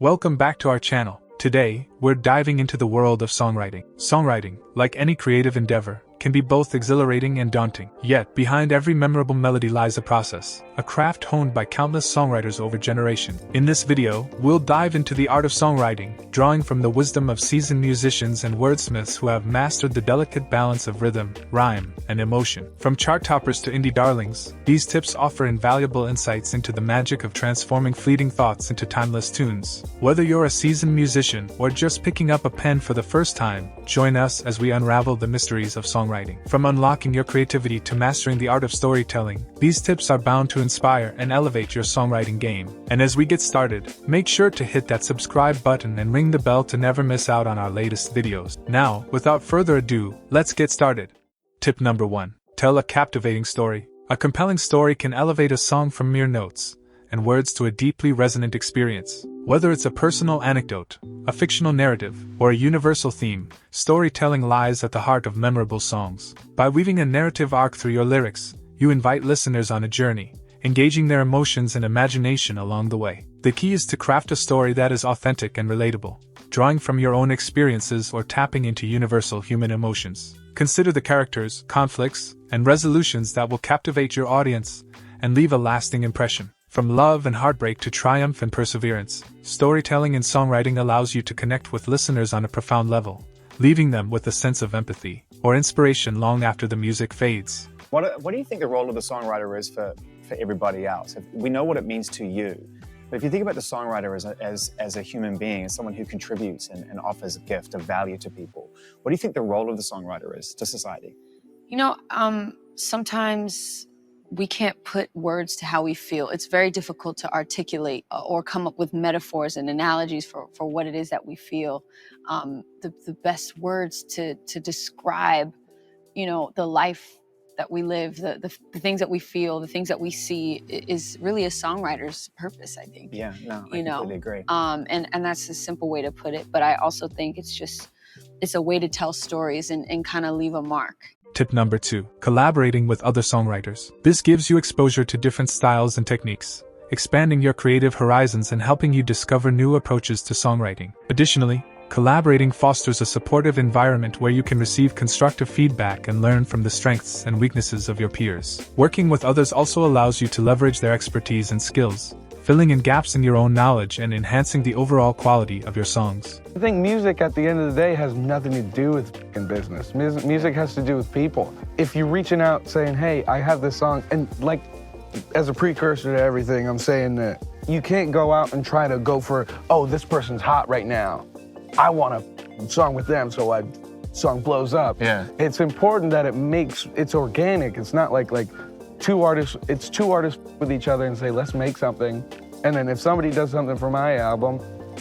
Welcome back to our channel. Today, we're diving into the world of songwriting. Songwriting, like any creative endeavor, can be both exhilarating and daunting. Yet, behind every memorable melody lies a process, a craft honed by countless songwriters over generations. In this video, we'll dive into the art of songwriting, drawing from the wisdom of seasoned musicians and wordsmiths who have mastered the delicate balance of rhythm, rhyme, and emotion. From chart toppers to indie darlings, these tips offer invaluable insights into the magic of transforming fleeting thoughts into timeless tunes. Whether you're a seasoned musician or just picking up a pen for the first time, join us as we unravel the mysteries of songwriting. From unlocking your creativity to mastering the art of storytelling, these tips are bound to inspire and elevate your songwriting game. And as we get started, make sure to hit that subscribe button and ring the bell to never miss out on our latest videos. Now, without further ado, let's get started. Tip number 1. Tell a captivating story. A compelling story can elevate a song from mere notes and words to a deeply resonant experience. Whether it's a personal anecdote, a fictional narrative, or a universal theme, storytelling lies at the heart of memorable songs. By weaving a narrative arc through your lyrics, you invite listeners on a journey, engaging their emotions and imagination along the way. The key is to craft a story that is authentic and relatable, drawing from your own experiences or tapping into universal human emotions. Consider the characters, conflicts, and resolutions that will captivate your audience and leave a lasting impression. From love and heartbreak to triumph and perseverance, storytelling in songwriting allows you to connect with listeners on a profound level, leaving them with a sense of empathy or inspiration long after the music fades. What do you think the role of the songwriter is for everybody else? We know what it means to you, but if you think about the songwriter as a human being, as someone who contributes and offers a gift of value to people, what do you think the role of the songwriter is to society? Sometimes we can't put words to how we feel. It's very difficult to articulate or come up with metaphors and analogies for what it is that we feel. The best words to describe, the life that we live, the things that we feel, the things that we see is really a songwriter's purpose, I think. Yeah, no, I completely agree. And that's a simple way to put it. But I also think it's a way to tell stories and kind of leave a mark. Tip number 2. Collaborating with other songwriters. This gives you exposure to different styles and techniques, expanding your creative horizons and helping you discover new approaches to songwriting. Additionally, collaborating fosters a supportive environment where you can receive constructive feedback and learn from the strengths and weaknesses of your peers. Working with others also allows you to leverage their expertise and skills, filling in gaps in your own knowledge and enhancing the overall quality of your songs. I think music at the end of the day has nothing to do with business. Music has to do with people. If you're reaching out saying, hey, I have this song, and like as a precursor to everything, I'm saying that you can't go out and try to go for, oh, this person's hot right now. I want a song with them, so my song blows up. Yeah. It's important that it's organic. It's not like two artists with each other and say, let's make something. And then if somebody does something for my album,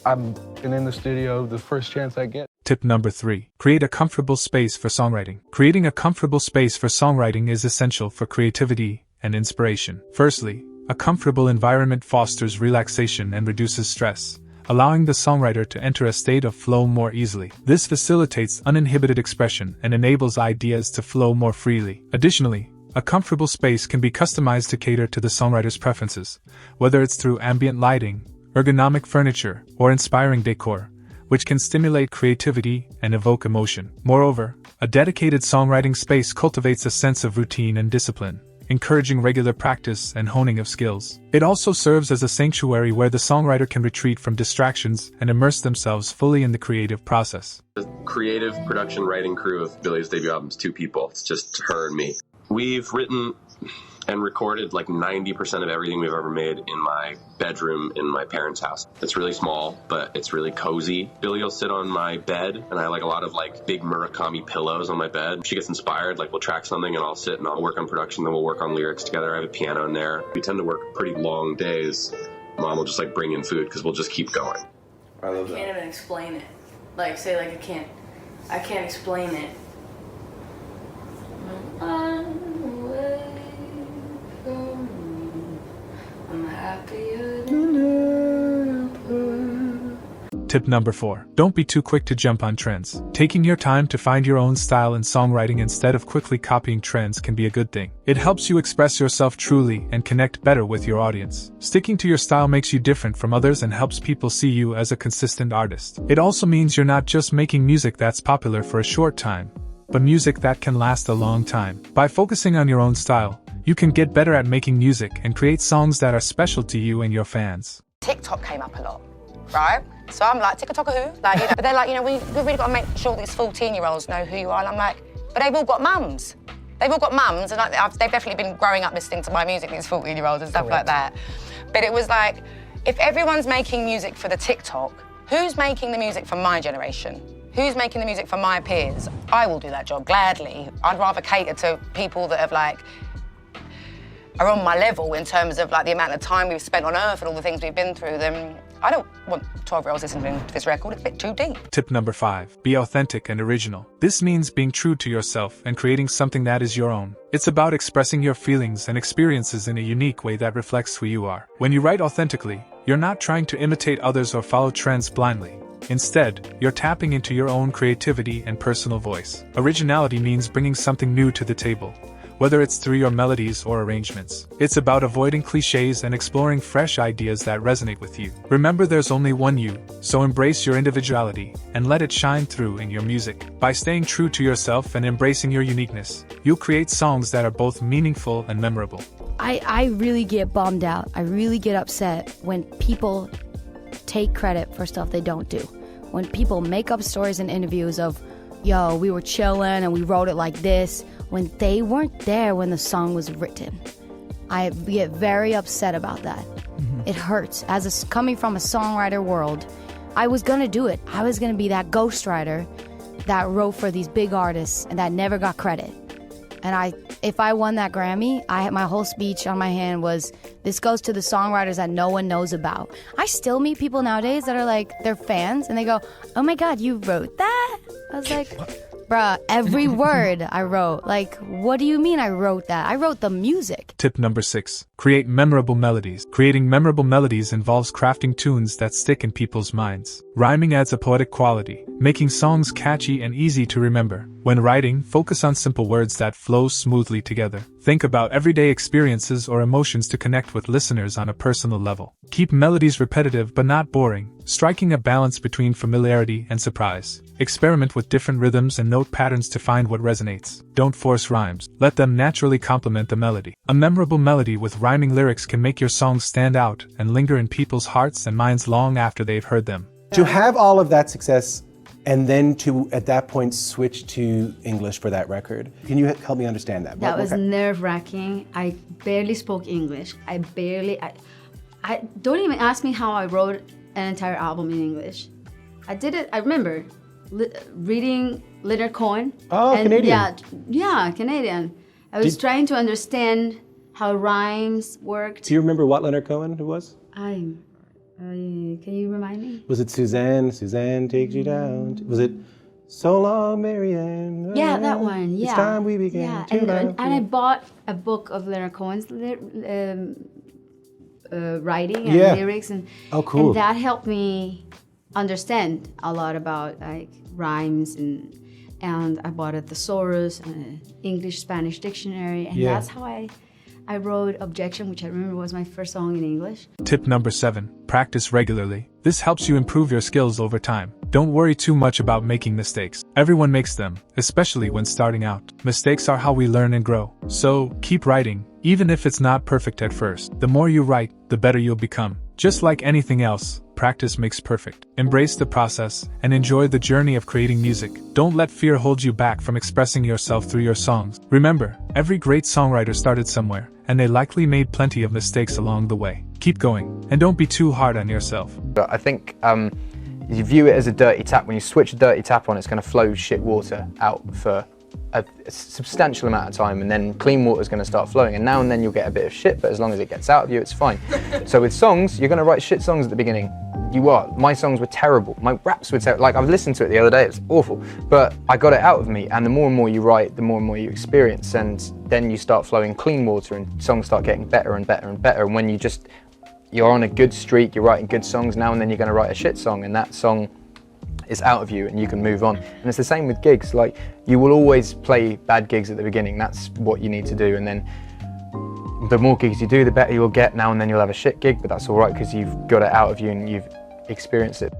I'm in the studio the first chance I get. Tip number 3. Create a comfortable space for songwriting. Creating a comfortable space for songwriting is essential for creativity and inspiration. Firstly, a comfortable environment fosters relaxation and reduces stress, allowing the songwriter to enter a state of flow more easily. This facilitates uninhibited expression and enables ideas to flow more freely. Additionally, a comfortable space can be customized to cater to the songwriter's preferences, whether it's through ambient lighting, ergonomic furniture, or inspiring decor, which can stimulate creativity and evoke emotion. Moreover, a dedicated songwriting space cultivates a sense of routine and discipline, encouraging regular practice and honing of skills. It also serves as a sanctuary where the songwriter can retreat from distractions and immerse themselves fully in the creative process. The creative production writing crew of Billy's debut album is 2 people. It's just her and me. We've written and recorded like 90% of everything we've ever made in my bedroom in my parents' house. It's really small, but it's really cozy. Billy will sit on my bed, and I have like a lot of like big Murakami pillows on my bed. She gets inspired, like we'll track something and I'll sit and I'll work on production, then we'll work on lyrics together. I have a piano in there. We tend to work pretty long days. Mom will just like bring in food because we'll just keep going. I can't even explain it. I can't explain it. Tip number 4. Don't be too quick to jump on trends. Taking your time to find your own style in songwriting instead of quickly copying trends can be a good thing. It helps you express yourself truly and connect better with your audience. Sticking to your style makes you different from others and helps people see you as a consistent artist. It also means you're not just making music that's popular for a short time, but music that can last a long time. By focusing on your own style, you can get better at making music and create songs that are special to you and your fans. TikTok came up a lot, right? So I'm like, TikTok who? Like, you know, but they're like, you know, we've really got to make sure these 14-year-olds know who you are. And I'm like, but they've all got mums. They've all got mums, and they've definitely been growing up listening to my music, these 14-year-olds and stuff like that. But it was like, if everyone's making music for the TikTok, who's making the music for my generation? Who's making the music for my peers? I will do that job gladly. I'd rather cater to people that have are on my level in terms of the amount of time we've spent on Earth and all the things we've been through. Then I don't want 12-year-olds listening to this record. It's a bit too deep. Tip number 5. Be authentic and original. This means being true to yourself and creating something that is your own. It's about expressing your feelings and experiences in a unique way that reflects who you are. When you write authentically, you're not trying to imitate others or follow trends blindly. Instead, you're tapping into your own creativity and personal voice. Originality means bringing something new to the table, whether it's through your melodies or arrangements. It's about avoiding cliches and exploring fresh ideas that resonate with you. Remember, there's only one you, so embrace your individuality and let it shine through in your music. By staying true to yourself and embracing your uniqueness, you'll create songs that are both meaningful and memorable. I really get bummed out. I really get upset when people take credit for stuff they don't do. When people make up stories in interviews of, yo, we were chilling and we wrote it like this, when they weren't there when the song was written. I get very upset about that. It hurts. Coming from a songwriter world, I was gonna do it. I was gonna be that ghostwriter that wrote for these big artists and that never got credit. And if I won that Grammy, my whole speech on my hand was, this goes to the songwriters that no one knows about. I still meet people nowadays that are like, they're fans, and they go, oh my God, you wrote that? I was like, bruh, every word I wrote. Like, what do you mean I wrote that? I wrote the music. Tip number 6. Create memorable melodies. Creating memorable melodies involves crafting tunes that stick in people's minds. Rhyming adds a poetic quality, making songs catchy and easy to remember. When writing, focus on simple words that flow smoothly together. Think about everyday experiences or emotions to connect with listeners on a personal level. Keep melodies repetitive but not boring, striking a balance between familiarity and surprise. Experiment with different rhythms and note patterns to find what resonates. Don't force rhymes. Let them naturally complement the melody. A memorable melody with rhyming lyrics can make your songs stand out and linger in people's hearts and minds long after they've heard them. To have all of that success and then to, at that point, switch to English for that record. Can you help me understand that? That was nerve-wracking. I barely spoke English. I don't even ask me how I wrote an entire album in English. I did it, I remember reading Leonard Cohen. Oh, Canadian. Yeah, Canadian. I was trying to understand how rhymes worked. Do you remember what Leonard Cohen was? Can you remind me? Was it Suzanne? Suzanne takes you down. Was it So Long, Marianne? Yeah, that one. Yeah. It's time we began to love. And I bought a book of Leonard Cohen's writing and lyrics, and cool. And that helped me understand a lot about rhymes, and I bought a thesaurus and an English-Spanish dictionary, and that's how I wrote Objection, which I remember was my first song in English. Tip number 7. Practice regularly. This helps you improve your skills over time. Don't worry too much about making mistakes. Everyone makes them, especially when starting out. Mistakes are how we learn and grow. So, keep writing, even if it's not perfect at first. The more you write, the better you'll become. Just like anything else, practice makes perfect. Embrace the process and enjoy the journey of creating music. Don't let fear hold you back from expressing yourself through your songs. Remember, every great songwriter started somewhere, and they likely made plenty of mistakes along the way. Keep going, and don't be too hard on yourself. I think you view it as a dirty tap. When you switch a dirty tap on, it's going to flow shit water out for a substantial amount of time, and then clean water is going to start flowing, and now and then you'll get a bit of shit, but as long as it gets out of you, it's fine. So with songs, you're going to write shit songs at the beginning. You are. My songs were terrible. My raps were terrible. Like, I've listened to it the other day, it's awful. But I got it out of me, and the more and more you write, the more and more you experience, and then you start flowing clean water, and songs start getting better and better and better. And when you you're on a good streak, you're writing good songs, now and then you're going to write a shit song, and that song is out of you and you can move on. And it's the same with gigs. Like, you will always play bad gigs at the beginning. That's what you need to do. And then the more gigs you do, the better you'll get. Now and then you'll have a shit gig, but that's all right because you've got it out of you and you've experienced it.